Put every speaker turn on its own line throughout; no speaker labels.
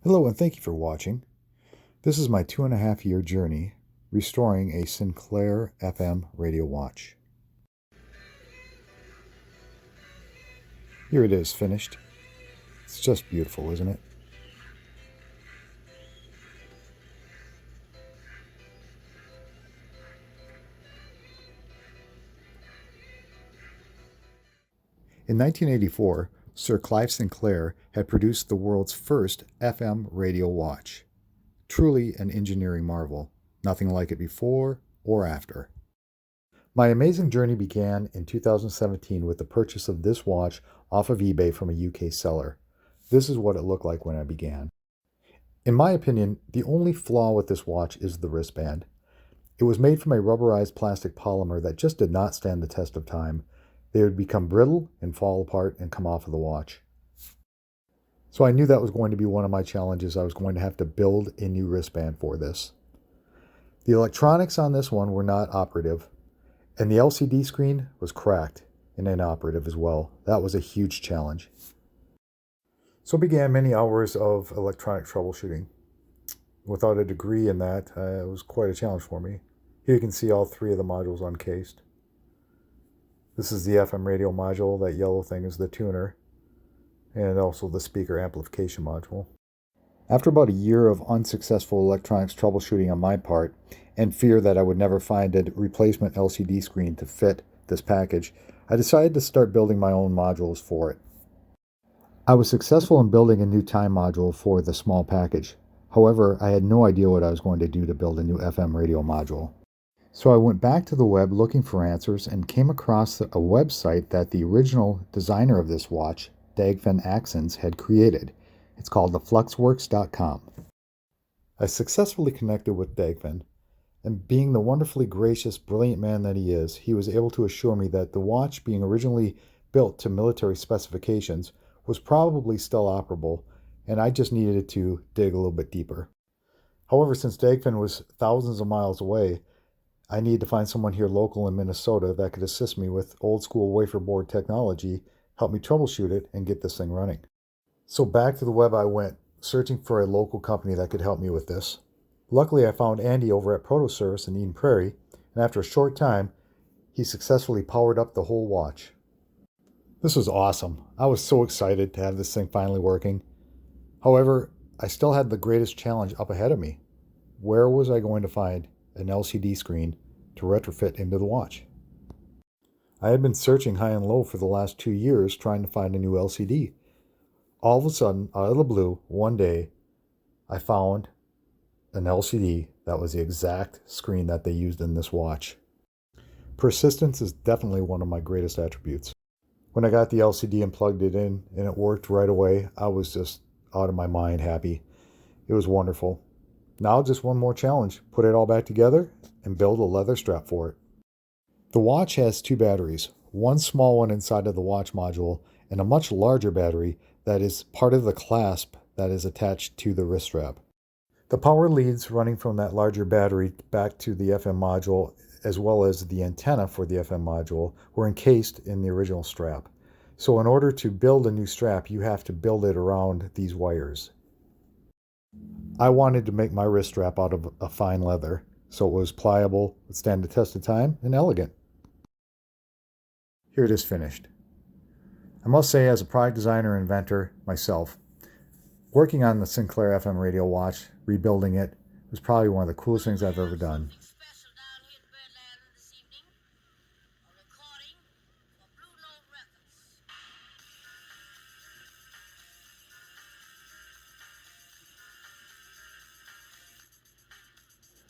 Hello and thank you for watching. This is my 2.5-year journey restoring a Sinclair FM radio watch. Here it is, finished. It's just beautiful, isn't it? In 1984, Sir Clive Sinclair had produced the world's first FM radio watch. Truly an engineering marvel, nothing like it before or after. My amazing journey began in 2017 with the purchase of this watch off of eBay from a UK seller. This is what it looked like when I began. In my opinion, the only flaw with this watch is the wristband. It was made from a rubberized plastic polymer that just did not stand the test of time. They would become brittle and fall apart and come off of the watch. So I knew that was going to be one of my challenges. I was going to have to build a new wristband for this. The electronics on this one were not operative, and the LCD screen was cracked and inoperative as well. That was a huge challenge. So began many hours of electronic troubleshooting. Without a degree in that, it was quite a challenge for me. Here you can see all three of the modules uncased. This is the FM radio module. That yellow thing is the tuner, and also the speaker amplification module. After about a year of unsuccessful electronics troubleshooting on my part, and fear that I would never find a replacement LCD screen to fit this package, I decided to start building my own modules for it. I was successful in building a new time module for the small package. However, I had no idea what I was going to do to build a new FM radio module. So I went back to the web looking for answers and came across a website that the original designer of this watch, Dagfinn Axons, had created. It's called thefluxworks.com. I successfully connected with Dagfinn, and being the wonderfully gracious, brilliant man that he is, he was able to assure me that the watch, being originally built to military specifications, was probably still operable, and I just needed to dig a little bit deeper. However, since Dagfinn was thousands of miles away, I needed to find someone here local in Minnesota that could assist me with old school wafer board technology, help me troubleshoot it, and get this thing running. So back to the web I went, searching for a local company that could help me with this. Luckily, I found Andy over at Proto Service in Eden Prairie, and after a short time, he successfully powered up the whole watch. This was awesome. I was so excited to have this thing finally working. However, I still had the greatest challenge up ahead of me. Where was I going to find an LCD screen to retrofit into the watch? I had been searching high and low for the last 2 years trying to find a new LCD. All of a sudden, out of the blue, one day, I found an LCD that was the exact screen that they used in this watch. Persistence is definitely one of my greatest attributes. When I got the LCD and plugged it in and it worked right away, I was just out of my mind happy. It was wonderful. Now just one more challenge, put it all back together and build a leather strap for it. The watch has 2 batteries, one small one inside of the watch module and a much larger battery that is part of the clasp that is attached to the wrist strap. The power leads running from that larger battery back to the FM module, as well as the antenna for the FM module, were encased in the original strap. So in order to build a new strap, you have to build it around these wires. I wanted to make my wrist strap out of a fine leather, so it was pliable, would stand the test of time, and elegant. Here it is finished. I must say, as a product designer and inventor myself, working on the Sinclair FM radio watch, rebuilding it, was probably one of the coolest things I've ever done.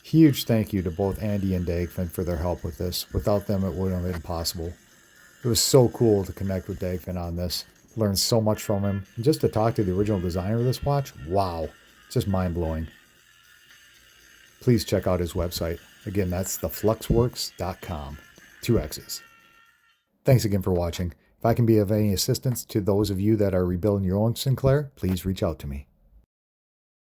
Huge thank you to both Andy and Dagfinn for their help with this. Without them, it wouldn't have been possible. It was so cool to connect with Dagfinn on this, learn so much from him, and just to talk to the original designer of this watch, wow, just mind-blowing. Please check out his website. Again, that's thefluxworks.com, 2 X's. Thanks again for watching. If I can be of any assistance to those of you that are rebuilding your own Sinclair, please reach out to me.